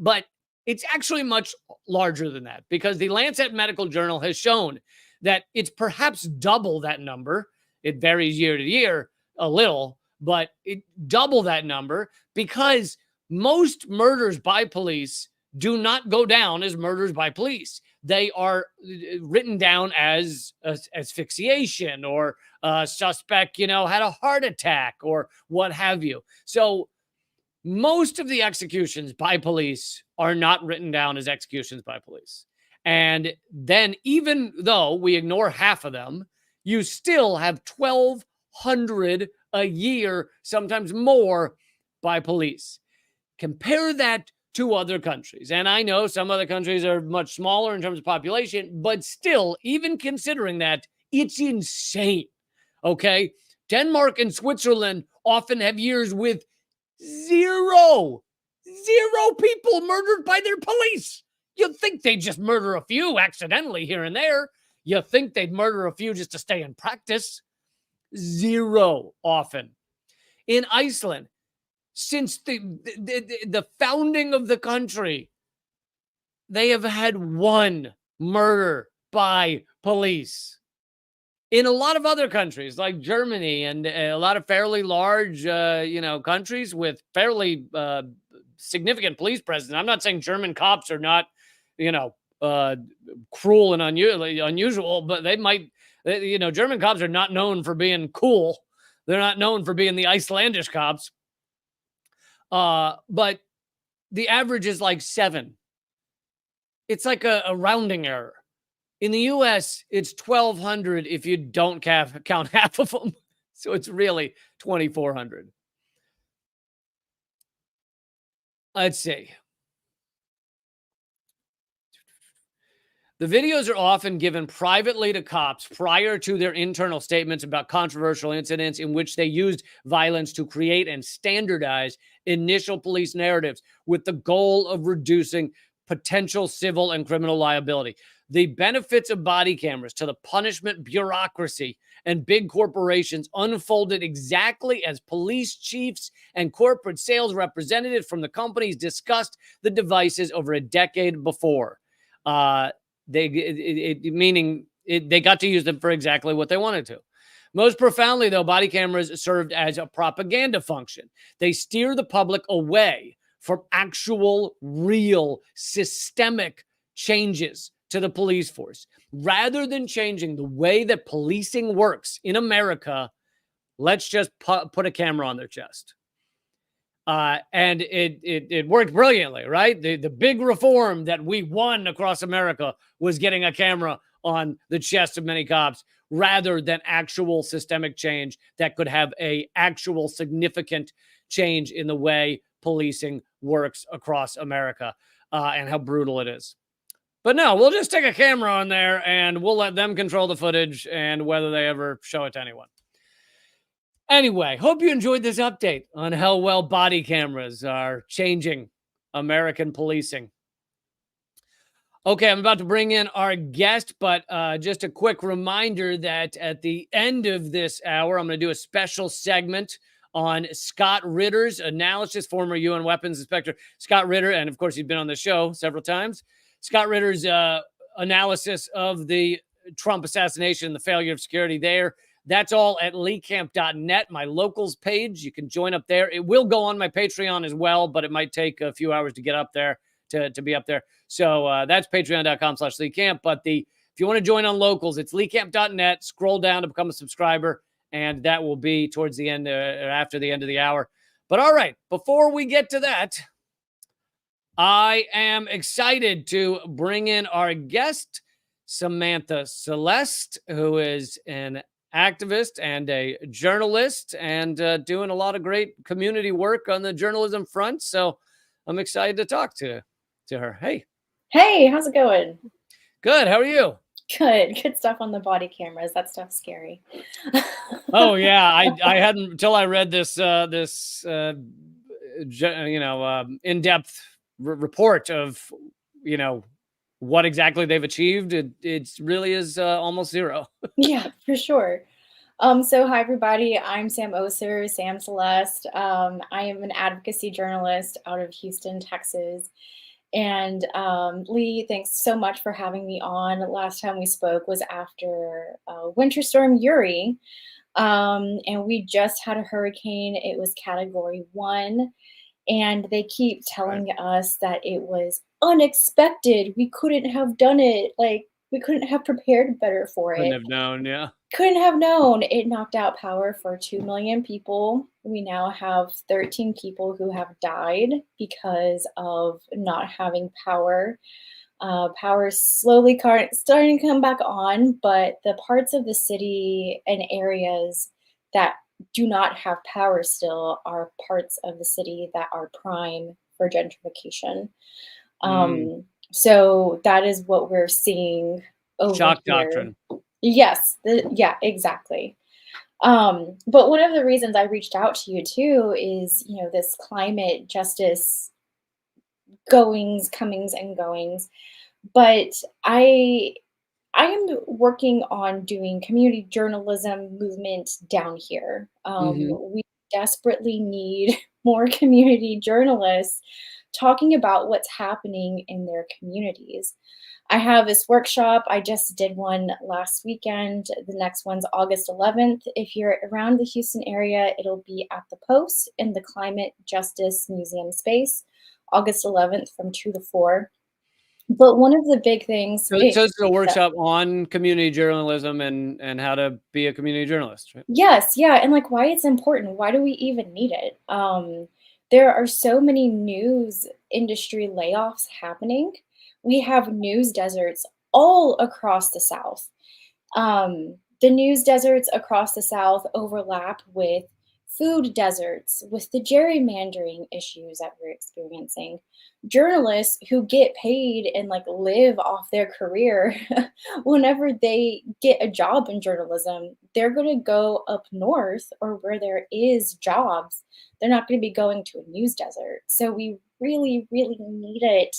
But it's actually much larger than that because the Lancet Medical Journal has shown that it's perhaps double that number. It varies year to year a little, but it double that number because most murders by police do not go down as murders by police. They are written down as asphyxiation or suspect, had a heart attack or what have you. So most of the executions by police are not written down as executions by police. And then even though we ignore half of them, you still have 1,200 a year, sometimes more, by police. Compare that to other countries. And I know some other countries are much smaller in terms of population, but still, even considering that, it's insane. Okay? Denmark and Switzerland often have years with zero people murdered by their police. You'd think they'd just murder a few accidentally here and there. You think they'd murder a few just to stay in practice. Zero often. In Iceland, since the founding of the country, they have had one murder by police. In a lot of other countries like Germany and a lot of fairly large, countries with fairly significant police presence. I'm not saying German cops are not, cruel and unusual, but they might, German cops are not known for being cool. They're not known for being the Icelandic cops. But the average is like 7. It's like a rounding error. In the U.S., it's 1,200 if you don't count half of them. So it's really 2,400. Let's see. The videos are often given privately to cops prior to their internal statements about controversial incidents in which they used violence to create and standardize initial police narratives with the goal of reducing potential civil and criminal liability. The benefits of body cameras to the punishment bureaucracy and big corporations unfolded exactly as police chiefs and corporate sales representatives from the companies discussed the devices over a decade before. They got to use them for exactly what they wanted to. Most profoundly, though, body cameras served as a propaganda function. They steer the public away from actual, real, systemic changes to the police force. Rather than changing the way that policing works in America, let's just put a camera on their chest. And it worked brilliantly, right? The big reform that we won across America was getting a camera on the chest of many cops rather than actual systemic change that could have a actual significant change in the way policing works across America and how brutal it is. But no, we'll just take a camera on there and we'll let them control the footage and whether they ever show it to anyone. Anyway, hope you enjoyed this update on how well body cameras are changing American policing. Okay, I'm about to bring in our guest, but just a quick reminder that at the end of this hour, I'm going to do a special segment on Scott Ritter's analysis, former UN weapons inspector Scott Ritter, and of course, he's been on the show several times. Scott Ritter's analysis of the Trump assassination and the failure of security there. That's all at leecamp.net, my locals page. You can join up there. It will go on my Patreon as well, but it might take a few hours to get up there, to be up there. So that's patreon.com/leecamp. But if you want to join on locals, it's leecamp.net. Scroll down to become a subscriber, and that will be towards the end or after the end of the hour. But all right, before we get to that, I am excited to bring in our guest, Samantha Celeste, who is an activist and a journalist and doing a lot of great community work on the journalism front. So I'm excited to talk to her. Hey, how's it going? Good. How are you? Good stuff on the body cameras. That stuff's scary. Oh yeah, I hadn't until I read this in-depth report of what exactly they've achieved. It really is almost zero. Yeah, for sure. So hi everybody, I'm Sam Oser, Sam Celeste. I am an advocacy journalist out of Houston, Texas. And Lee, thanks so much for having me on. Last time we spoke was after Winter Storm Uri. And we just had a hurricane. It was Category 1. And they keep telling us that it was unexpected. We couldn't have done it. Like, we couldn't have prepared better for Couldn't it. have known, yeah. Couldn't have known. It knocked out power for 2 million people. We now have 13 people who have died because of not having power. Power is slowly starting to come back on, but the parts of the city and areas that do not have power still are parts of the city that are prime for gentrification. So that is what we're seeing over Shock here. doctrine. Yes, yeah, exactly. But one of the reasons I reached out to you too is, this climate justice comings and goings. But I am working on doing community journalism movement down here. We desperately need more community journalists talking about what's happening in their communities. I have this workshop. I just did one last weekend. The next one's August 11th. If you're around the Houston area, it'll be at the Post in the Climate Justice Museum space, August 11th from 2 to 4. But one of the big things. So it's a workshop on community journalism and how to be a community journalist, right? Yes, yeah, and like why it's important. Why do we even need it? There are so many news industry layoffs happening. We have news deserts all across the South. The news deserts across the South overlap with food deserts, with the gerrymandering issues that we're experiencing. Journalists who get paid and like live off their career, whenever they get a job in journalism, they're going to go up north or where there is jobs. They're not going to be going to a news desert. So we really, really need it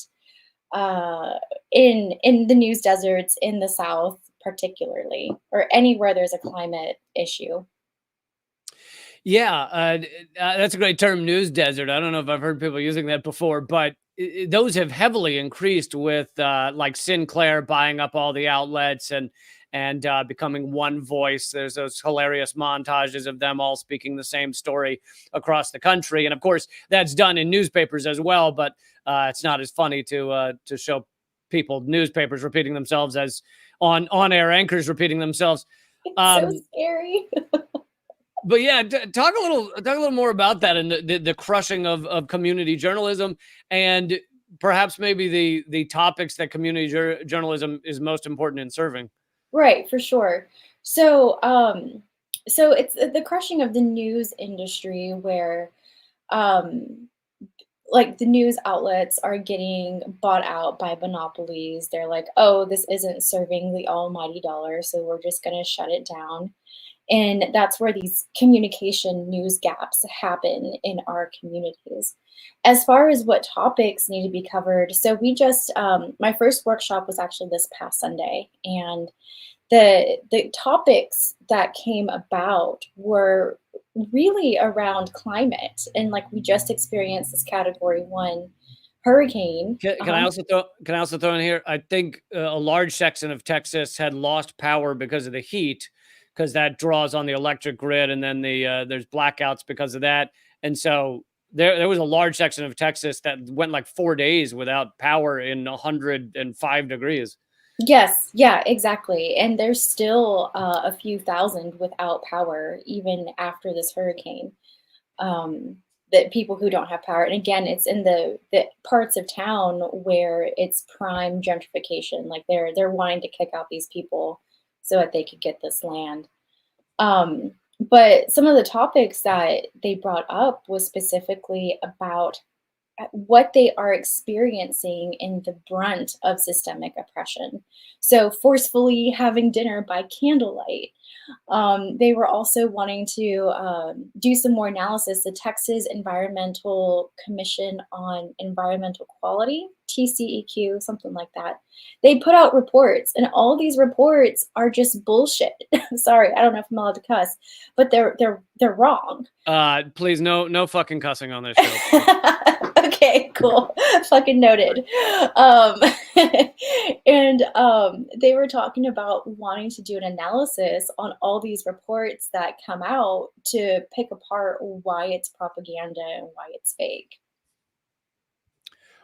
in the news deserts in the South, particularly, or anywhere there's a climate issue. Yeah, that's a great term, news desert. I don't know if I've heard people using that before, but those have heavily increased with like Sinclair buying up all the outlets and becoming one voice. There's those hilarious montages of them all speaking the same story across the country, and of course that's done in newspapers as well. But it's not as funny to show people newspapers repeating themselves as on-air anchors repeating themselves. It's so scary. But yeah, talk a little more about that and the crushing of community journalism and perhaps maybe the topics that community journalism is most important in serving. Right, for sure. So, so it's the crushing of the news industry where, like the news outlets are getting bought out by monopolies. They're like, oh, this isn't serving the almighty dollar, so we're just going to shut it down. And that's where these communication news gaps happen in our communities. As far as what topics need to be covered, so we just, my first workshop was actually this past Sunday, and the topics that came about were really around climate. And like we just experienced this Category 1 hurricane. Can I also throw in here? I think a large section of Texas had lost power because of the heat, because that draws on the electric grid, and then there's blackouts because of that. And so there was a large section of Texas that went like 4 days without power in 105 degrees. Yes, yeah, exactly. And there's still a few thousand without power even after this hurricane. That people who don't have power, and again, it's in the parts of town where it's prime gentrification. Like they're wanting to kick out these people so that they could get this land. But some of the topics that they brought up was specifically about what they are experiencing in the brunt of systemic oppression. So forcefully having dinner by candlelight. They were also wanting to do some more analysis. The Texas Environmental Commission on Environmental Quality, TCEQ, something like that. They put out reports, and all these reports are just bullshit. Sorry, I don't know if I'm allowed to cuss, but they're wrong. Please, no fucking cussing on this show. Okay, cool. Fucking noted. And they were talking about wanting to do an analysis on all these reports that come out to pick apart why it's propaganda and why it's fake.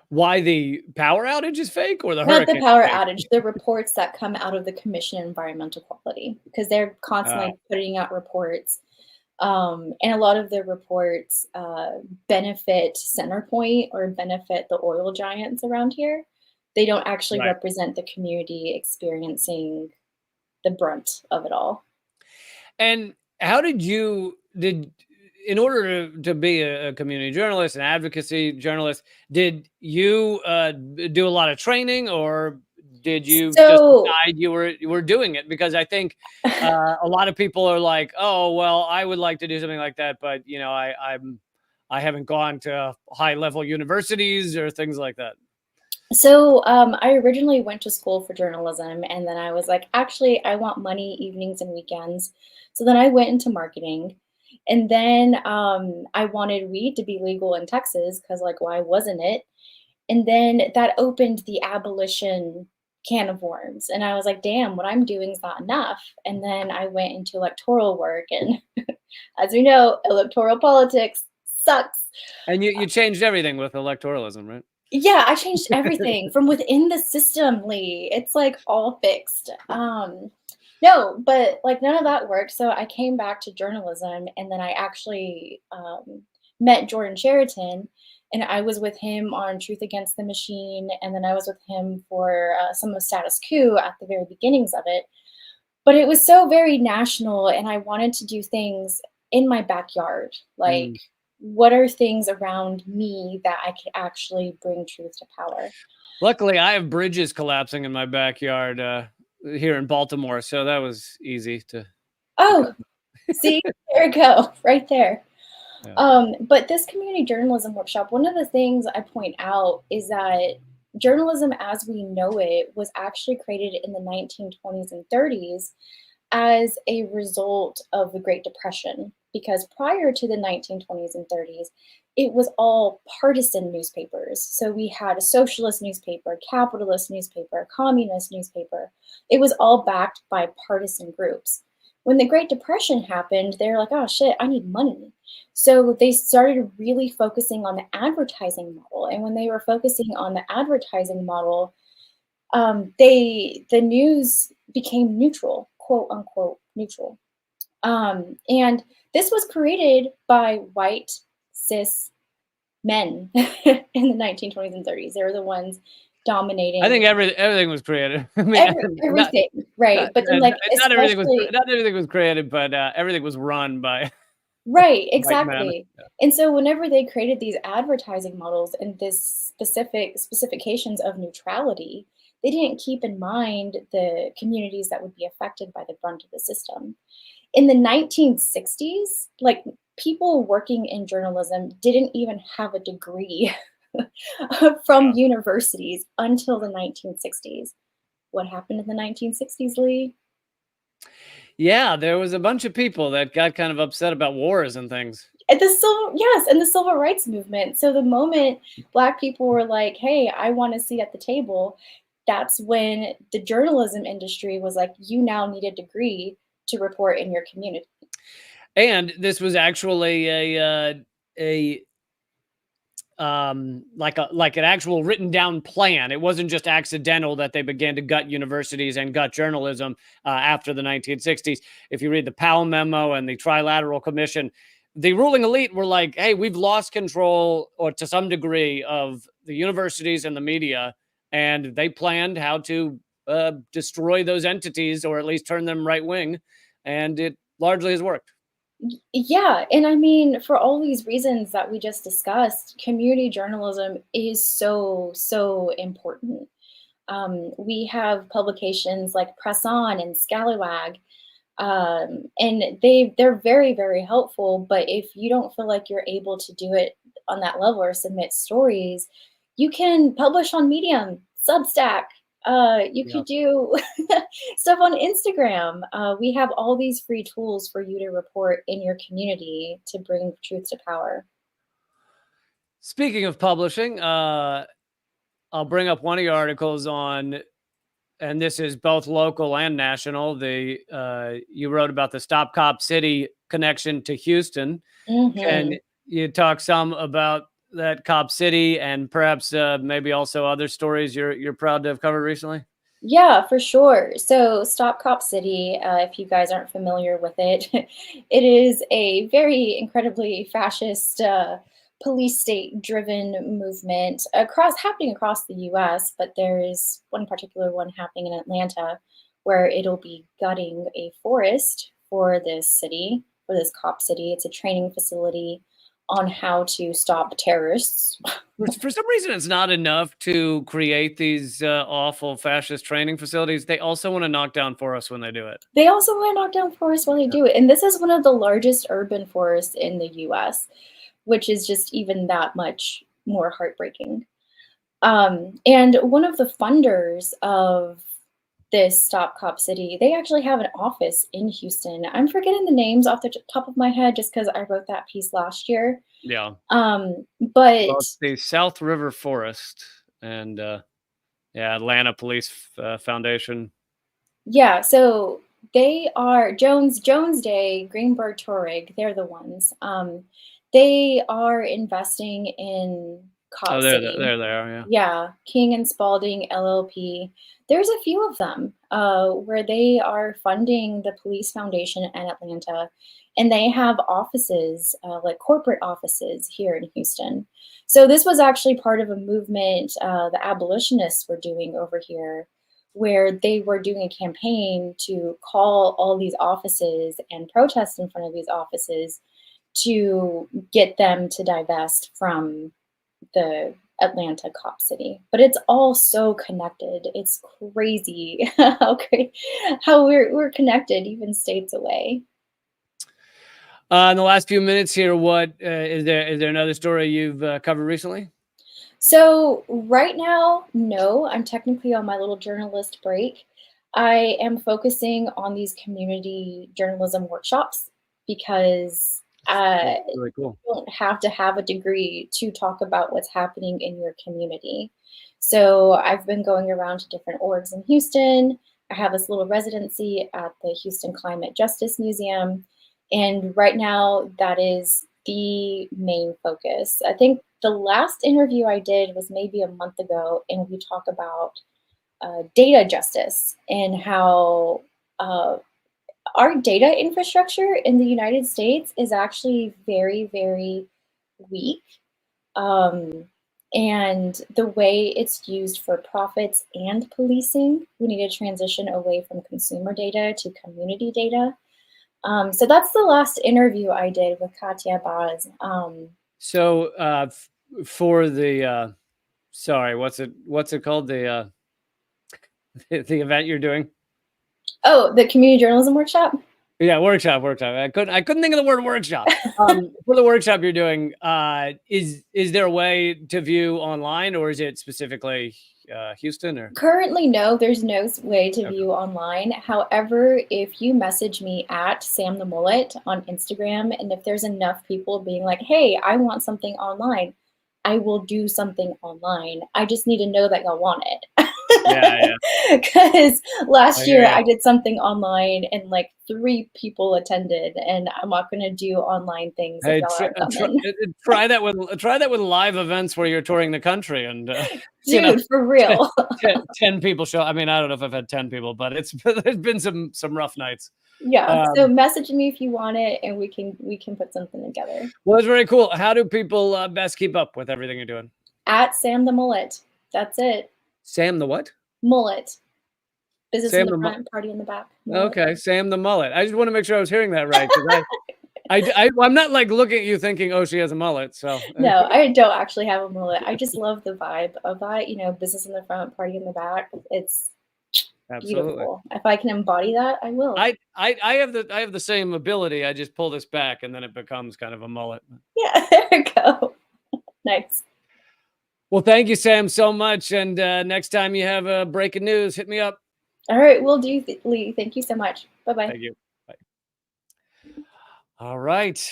Why the power outage is fake, or the Not hurricane? the power is fake? outage, the reports that come out of the Commission on Environmental Quality, because they're constantly putting out reports. And a lot of the reports benefit Centerpoint or benefit the oil giants around here. They don't actually Right. represent the community experiencing the brunt of it all. And how did in order to be a community journalist, an advocacy journalist, did you do a lot of training, or did you just decide you were doing it? Because I think a lot of people are like, oh, well, I would like to do something like that, but you know, I haven't gone to high level universities or things like that. So I originally went to school for journalism, and then I was like, actually, I want money evenings and weekends. So then I went into marketing, and then I wanted weed to be legal in Texas because, like, why wasn't it? And then that opened the abolition can of worms, and I was like, damn, what I'm doing is not enough. And then I went into electoral work, and as we know, electoral politics sucks. And you changed everything with electoralism, right? Yeah, I changed everything from within the system, Lee. It's like all fixed. No, but like none of that worked. So I came back to journalism, and then I actually met Jordan Sheraton, and I was with him on Truth Against the Machine, and then I was with him for some of Status Quo at the very beginnings of it. But it was so very national, and I wanted to do things in my backyard, like. What are things around me that I could actually bring truth to power? Luckily, I have bridges collapsing in my backyard here in Baltimore, so that was easy to. Oh, see, there we go, right there. Yeah. But this community journalism workshop, one of the things I point out is that journalism as we know it was actually created in the 1920s and 30s as a result of the Great Depression, because prior to the 1920s and 30s, it was all partisan newspapers. So we had a socialist newspaper, capitalist newspaper, communist newspaper. It was all backed by partisan groups. When the Great Depression happened, they were like, oh shit, I need money. So they started really focusing on the advertising model. And when they were focusing on the advertising model, the news became neutral, quote unquote neutral. And this was created by white cis men in the 1920s and 30s. They were the ones dominating. I think everything was created. I mean, everything, right? But then, like, not everything was created, but everything was run by. Right, exactly. Yeah. And so whenever they created these advertising models and this specifications of neutrality, they didn't keep in mind the communities that would be affected by the brunt of the system. In the 1960s, like, people working in journalism didn't even have a degree from universities until the 1960s. What happened in the 1960s, Lee? Yeah, there was a bunch of people that got kind of upset about wars and things. And the civil rights movement. So the moment Black people were like, hey, I want a seat at the table, that's when the journalism industry was like, you now need a degree to report in your community. And this was actually like an actual written down plan. It wasn't just accidental that they began to gut universities and gut journalism after the 1960s. If you read the Powell memo and the Trilateral Commission, the ruling elite were like, hey, we've lost control, or to some degree, of the universities and the media, and they planned how to destroy those entities, or at least turn them right wing, and it largely has worked. Yeah, and I mean, for all these reasons that we just discussed, community journalism is so, so important. We have publications like Press On and Scallywag, and they're very, very helpful. But if you don't feel like you're able to do it on that level or submit stories, you can publish on Medium, Substack. You Yeah. could do stuff on Instagram. We have all these free tools for you to report in your community to bring truth to power. Speaking of publishing, I'll bring up one of your articles on, and this is both local and national. You wrote about the Stop Cop City connection to Houston. Can Hmm. you talk some about that Cop City and perhaps maybe also other stories you're proud to have covered recently? Yeah, for sure. So, Stop Cop City, if you guys aren't familiar with it, it is a very incredibly fascist police state driven movement happening across the US, but there's one particular one happening in Atlanta where it'll be gutting a forest for this city, for this cop city. It's a training facility on how to stop terrorists. For some reason, it's not enough to create these awful fascist training facilities. They also want to knock down forests when they do it. They also want to knock down forests while they do it. And this is one of the largest urban forests in the US, which is just even that much more heartbreaking. And one of the funders of this Stop Cop City, they actually have an office in Houston. I'm forgetting the names off the top of my head just because I wrote that piece last year. Yeah. But Well, it's the South River Forest and yeah, Atlanta Police Foundation. yeah, so they are Jones Day, Greenberg Torrig, they're the ones. They are investing in Oh, Cop City. there they are. Yeah. Yeah, King and Spalding LLP. There's a few of them where they are funding the Police Foundation in Atlanta, and they have offices, like corporate offices here in Houston. So this was actually part of a movement the abolitionists were doing over here, where they were doing a campaign to call all these offices and protest in front of these offices to get them to divest from the Atlanta Cop City. But it's all so connected. It's crazy how we're connected even states away. In the last few minutes here, what is there another story you've covered recently? So right now, no, I'm technically on my little journalist break. I am focusing on these community journalism workshops because Really cool. you don't have to have a degree to talk about what's happening in your community. So I've been going around to different orgs in Houston. I have this little residency at the Houston Climate Justice Museum. And right now, that is the main focus. I think the last interview I did was maybe a month ago, and we talk about data justice and how our data infrastructure in the United States is actually very, very weak. And the way it's used for profits and policing, we need to transition away from consumer data to community data. So that's the last interview I did with Katya Baz. So for the sorry, what's it called? The the event you're doing? Oh, the community journalism workshop? Yeah, workshop. I couldn't think of the word workshop. For the workshop you're doing, is there a way to view online, or is it specifically Houston? Or Currently, no, there's no way to Okay. view online. However, if you message me at Sam the Mullet on Instagram, and if there's enough people being like, hey, I want something online, I will do something online. I just need to know that y'all want it. Yeah. Because last I hear year ya. I did something online and like 3 people attended, and I'm not going to do online things if Hey, y'all aren't coming. try that with live events where you're touring the country and you know, Dude, for real. 10 people show. I mean, I don't know if I've had 10 people, but there's been some rough nights. Yeah, so message me if you want it, and we can put something together. Well, it's very cool. How do people best keep up with everything you're doing? At Sam the Mullet. That's it. Sam the what? Mullet. Business Sam in the the front, party in the back. Mullet. Okay, Sam the Mullet. I just want to make sure I was hearing that right, because I'm not like looking at you thinking, oh, she has a mullet. So No, I don't actually have a mullet. I just love the vibe of that. You know, business in the front, party in the back. It's absolutely. beautiful. If I can embody that, I will. I have the same ability. I just pull this back and then it becomes kind of a mullet. Yeah, there we go. Nice. Well, thank you, Sam, so much. And next time you have breaking news, hit me up. All right, we'll do, Lee. Thank you so much. Bye-bye. Thank you. Bye. All right.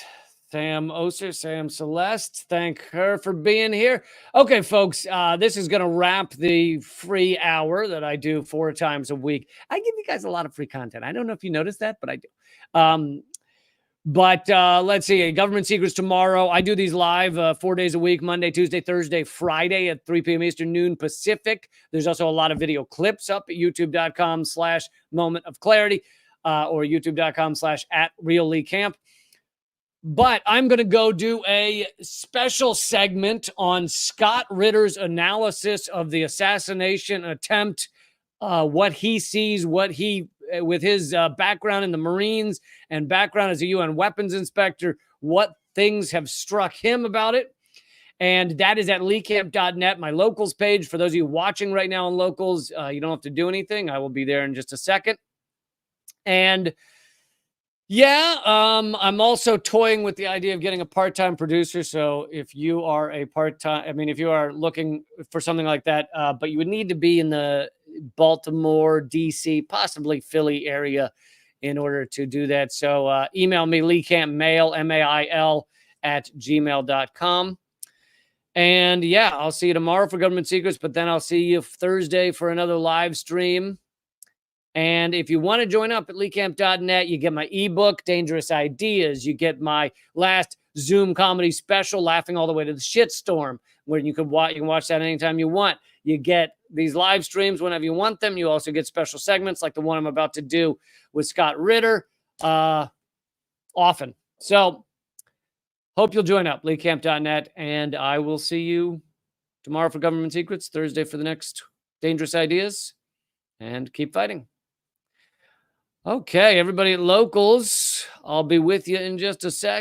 Sam Oster, Sam Celeste, thank her for being here. Okay, folks, this is going to wrap the free hour that I do 4 times a week. I give you guys a lot of free content. I don't know if you noticed that, but I do. But let's see, Government Secrets tomorrow. I do these live 4 days a week, Monday, Tuesday, Thursday, Friday at 3 p.m. Eastern, noon Pacific. There's also a lot of video clips up at youtube.com/moment of clarity or youtube.com/@realleecamp. But I'm going to go do a special segment on Scott Ritter's analysis of the assassination attempt, what he sees, what he, with his background in the Marines and background as a UN weapons inspector, what things have struck him about it. And that is at leecamp.net, my locals page. For those of you watching right now on locals, you don't have to do anything. I will be there in just a second. And yeah, I'm also toying with the idea of getting a part-time producer. So if you are a part-time, if you are looking for something like that, but you would need to be in the Baltimore, DC, possibly Philly area in order to do that. So email me, leecampmail, MAIL @gmail.com. And yeah, I'll see you tomorrow for Government Secrets, but then I'll see you Thursday for another live stream. And if you want to join up at leecamp.net, you get my ebook, Dangerous Ideas. You get my last Zoom comedy special, Laughing All the Way to the Shitstorm, where you can watch that anytime you want. You get these live streams whenever you want them. You also get special segments like the one I'm about to do with Scott Ritter often. So hope you'll join up, leecamp.net, and I will see you tomorrow for Government Secrets, Thursday for the next Dangerous Ideas, and keep fighting. Okay, everybody at locals, I'll be with you in just a sec.